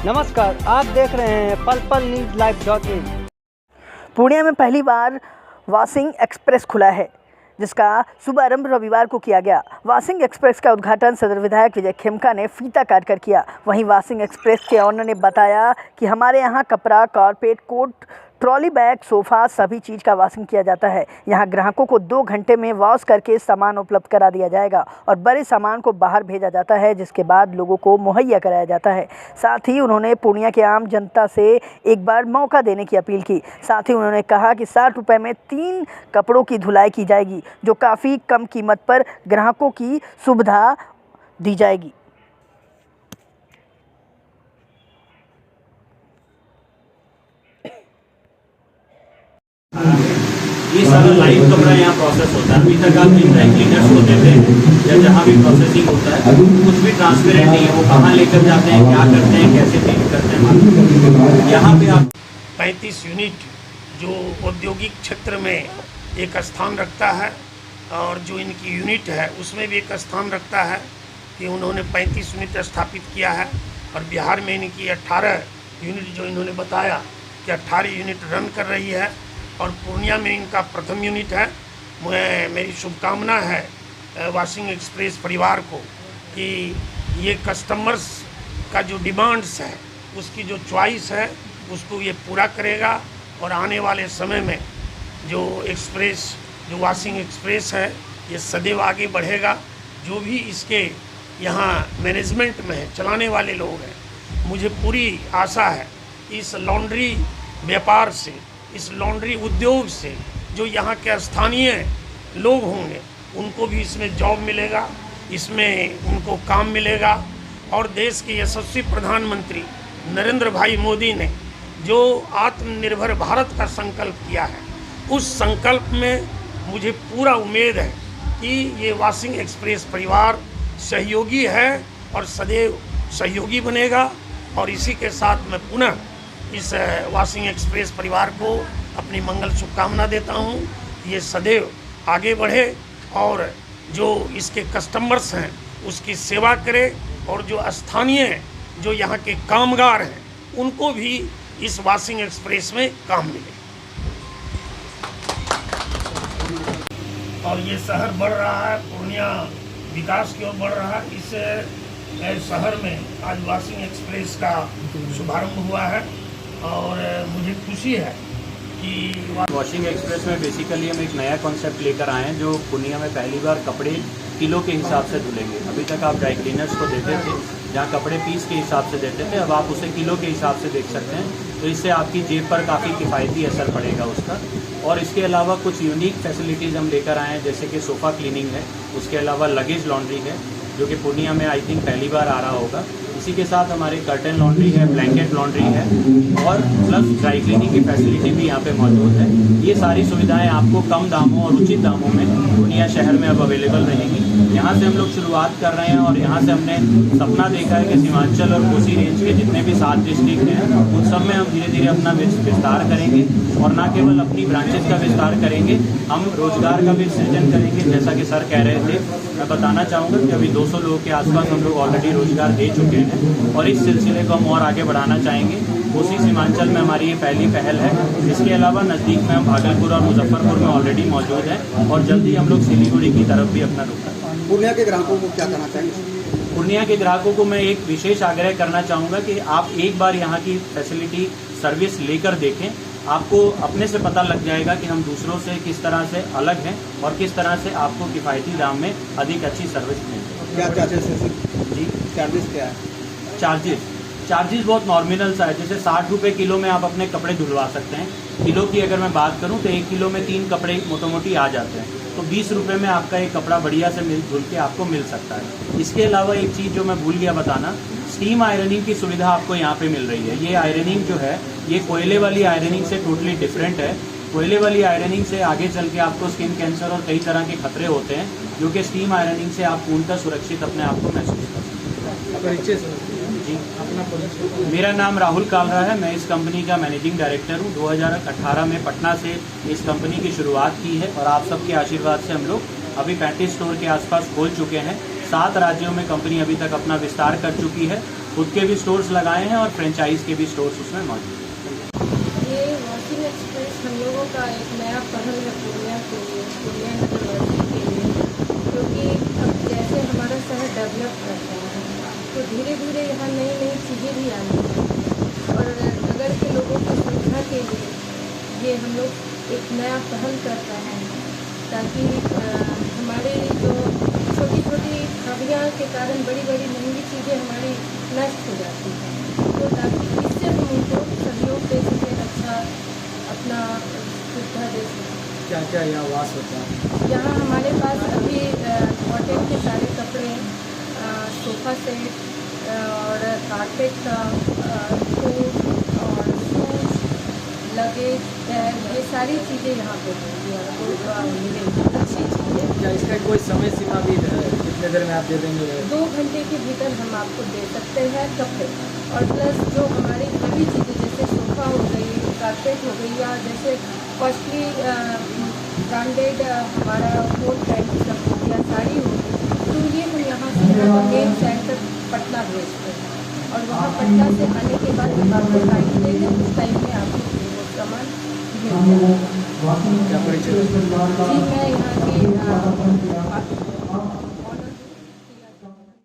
नमस्कार, आप देख रहे हैं पल पल न्यूज़ लाइव.इन। पूर्णिया में पहली बार वॉशिंग एक्सप्रेस खुला है, जिसका शुभारंभ रविवार को किया गया। वॉशिंग एक्सप्रेस का उद्घाटन सदर विधायक विजय खेमका ने फीता काट कर किया। वहीं वॉशिंग एक्सप्रेस के ऑनर ने बताया कि हमारे यहाँ कपड़ा, carpet, coat, trolley bag, sofa सभी चीज़ का वॉशिंग किया जाता है। यहाँ ग्राहकों को 2 घंटे में वॉश करके सामान उपलब्ध करा दिया जाएगा और बड़े सामान को बाहर भेजा जाता है, जिसके बाद लोगों को मुहैया कराया जाता है। साथ ही उन्होंने पूर्णिया के आम जनता से एक बार मौका देने की अपील की। साथ ही उन्होंने कहा कि 60 रुपये में 3 कपड़ों की धुलाई की जाएगी, जो काफ़ी कम कीमत पर ग्राहकों की सुविधा दी जाएगी। ये सारा लाइव कपड़ा यहाँ प्रोसेस होता है। अभी तक आप जिन ड्राई क्लीनर्स को देते हैं या जहाँ भी प्रोसेसिंग होता है, कुछ भी ट्रांसपेरेंट नहीं है। वो कहाँ लेकर जाते हैं, क्या करते हैं, कैसे डील करते हैं। यहाँ पे आप 35 यूनिट जो औद्योगिक क्षेत्र में एक स्थान रखता है और जो इनकी यूनिट है उसमें भी एक स्थान रखता है कि उन्होंने 35 यूनिट स्थापित किया है। और बिहार में इनकी 18 यूनिट जो इन्होंने बताया कि 18 यूनिट रन कर रही है और पूर्णिया में इनका प्रथम यूनिट है। मेरी शुभकामना है वॉशिंग एक्सप्रेस परिवार को कि ये कस्टमर्स का जो डिमांड्स है, उसकी जो चॉइस है, उसको ये पूरा करेगा और आने वाले समय में जो एक्सप्रेस, जो वॉशिंग एक्सप्रेस है, ये सदैव आगे बढ़ेगा। जो भी इसके यहाँ मैनेजमेंट में है, चलाने वाले लोग हैं, मुझे पूरी आशा है इस लॉन्ड्री व्यापार से, इस लॉन्ड्री उद्योग से जो यहाँ के स्थानीय लोग होंगे उनको भी इसमें जॉब मिलेगा, इसमें उनको काम मिलेगा। और देश के यशस्वी प्रधानमंत्री नरेंद्र भाई मोदी ने जो आत्मनिर्भर भारत का संकल्प किया है, उस संकल्प में मुझे पूरा उम्मीद है कि ये वॉशिंग एक्सप्रेस परिवार सहयोगी है और सदैव सहयोगी बनेगा। और इसी के साथ मैं पुनः इस वॉशिंग एक्सप्रेस परिवार को अपनी मंगल शुभकामना देता हूँ। ये सदैव आगे बढ़े और जो इसके कस्टमर्स हैं उसकी सेवा करे और जो स्थानीय, जो यहाँ के कामगार हैं, उनको भी इस वॉशिंग एक्सप्रेस में काम मिले। और ये शहर बढ़ रहा है, पूर्णिया विकास की ओर बढ़ रहा है। इस शहर में आज वॉशिंग एक्सप्रेस का शुभारंभ हुआ है और मुझे खुशी है कि वॉशिंग एक्सप्रेस में बेसिकली हम एक नया कॉन्सेप्ट लेकर आए हैं, जो पूर्णिया में पहली बार कपड़े किलो के हिसाब से धुलेंगे। अभी तक आप ड्राई क्लीनर्स को देते थे जहाँ कपड़े पीस के हिसाब से देते थे, अब आप उसे किलो के हिसाब से देख सकते हैं। तो इससे आपकी जेब पर काफ़ी किफ़ायती असर पड़ेगा उसका। और इसके अलावा कुछ यूनिक फैसिलिटीज़ हम लेकर आए हैं, जैसे कि सोफ़ा क्लीनिंग है, उसके अलावा लगेज लॉन्ड्री है, जो कि पूर्णिया में आई थिंक पहली बार आ रहा होगा। इसी के साथ हमारे कर्टन लॉन्ड्री है, ब्लैंकेट लॉन्ड्री है और प्लस ड्राई क्लीनिंग की फैसिलिटी भी यहाँ पे मौजूद है। ये सारी सुविधाएं आपको कम दामों और उचित दामों में पूर्णिया शहर में अब अवेलेबल रहेंगी। यहाँ से हम लोग शुरुआत कर रहे हैं और यहाँ से हमने सपना देखा है कि सीमांचल और कोसी रेंज के जितने भी 7 डिस्ट्रिक्ट हैं उन सब में हम धीरे धीरे अपना विस्तार करेंगे और न केवल अपनी ब्रांचेस का विस्तार करेंगे, हम रोजगार का भी सृजन करेंगे। जैसा कि सर कह रहे थे, मैं बताना चाहूँगा कि अभी 200 लोगों के आसपास हम लोग ऑलरेडी रोजगार दे चुके हैं और इस सिलसिले को हम और आगे बढ़ाना चाहेंगे। कोसी सीमांचल में हमारी ये पहली पहल है। इसके अलावा नज़दीक में हम भागलपुर और मुजफ्फरपुर में ऑलरेडी मौजूद हैं और जल्दी हम लोग सिलीगुड़ी की तरफ भी अपना रुख करेंगे। पूर्णिया के ग्राहकों को क्या कहना चाहेंगे? पूर्णिया के ग्राहकों को मैं एक विशेष आग्रह करना चाहूँगा कि आप एक बार यहाँ की फैसिलिटी, सर्विस लेकर देखें। आपको अपने से पता लग जाएगा कि हम दूसरों से किस तरह से अलग हैं और किस तरह से आपको किफ़ायती दाम में अधिक अच्छी सर्विस मिलेगी। क्या चार्जेस है सर? जी, चार्जेस क्या है? चार्जेस बहुत नॉर्मिनल सा है। जैसे 60 रुपये किलो में आप अपने कपड़े धुलवा सकते हैं। किलो की अगर मैं बात करूं तो 1 किलो में 3 कपड़े मोटी आ जाते हैं, तो 20 रुपये में आपका एक कपड़ा बढ़िया से धुल के आपको मिल सकता है। इसके अलावा एक चीज़ जो मैं भूल गया बताना, स्टीम आयरनिंग की सुविधा आपको यहाँ पे मिल रही है। ये आयरनिंग जो है, ये कोयले वाली आयरनिंग से टोटली डिफरेंट है। कोयले वाली आयरनिंग से आगे चल के आपको स्किन कैंसर और कई तरह के खतरे होते हैं, जो कि स्टीम आयरनिंग से आप पूर्णतः सुरक्षित अपने आप को महसूस कर सकते हैं। जी, मेरा नाम राहुल कालरा है। मैं इस कंपनी का मैनेजिंग डायरेक्टर हूँ। 2018 में पटना से इस कंपनी की शुरुआत की है और आप सबके आशीर्वाद से हम लोग अभी 35 स्टोर के आसपास खोल चुके हैं। 7 राज्यों में कंपनी अभी तक अपना विस्तार कर चुकी है खुद के भी स्टोर्स लगाए हैं और फ्रेंचाइज के भी स्टोर्स उसमें मौजूद हैं। ये वॉशिंग एक्सप्रेस हम लोगों का एक नया पहल है पूर्णिया के लिए, पूर्णिया नगरवासी के लिए, क्योंकि अब जैसे हमारा शहर डेवलप कर रहा है तो धीरे धीरे यहाँ नई नई चीज़ें भी आनी चाहिए और नगर के लोगों की सुविधा के लिए ये हम लोग एक नया पहल कर रहे हैं ताकि हमारे जो छोटी छोटी खबियाँ के कारण बड़ी बड़ी महंगी चीज़ें हमारी नष्ट हो जाती हैं, तो ताकि इससे हम उनको सहयोग दे सकें, अच्छा अपना सुविधा दे सकें। क्या क्या यहाँ वास होता है? यहाँ हमारे पास अभी कॉटन के सारे कपड़े, सोफ़ा सेट और कारपेट का सूट और शूज़, लगेज, बैग, ये सारी चीज़ें यहाँ पे मिलेंगी आपको, मिलेंगी अच्छी चीज़ें। क्या इसका कोई समय सीमा भी है? कितने देर में आप दे देंगे? 2 घंटे के भीतर हम आपको दे सकते हैं कपड़े, और प्लस जो हमारी हैवी चीज़ें जैसे सोफ़ा हो गई, कारपेट हो गई, या जैसे कॉस्टली ब्रांडेड हमारा कोट पैंट सब हो गया, साड़ी हो गई, तो ये हम यहाँ से मेन सेंटर पटना भेजते हैं और वहाँ पटना से आने के बाद हम आपको टाइम दे दें, उस टाइम में आपको वो सामान मिल जाएगा। क्या परिचय? जी, मैं यहाँ की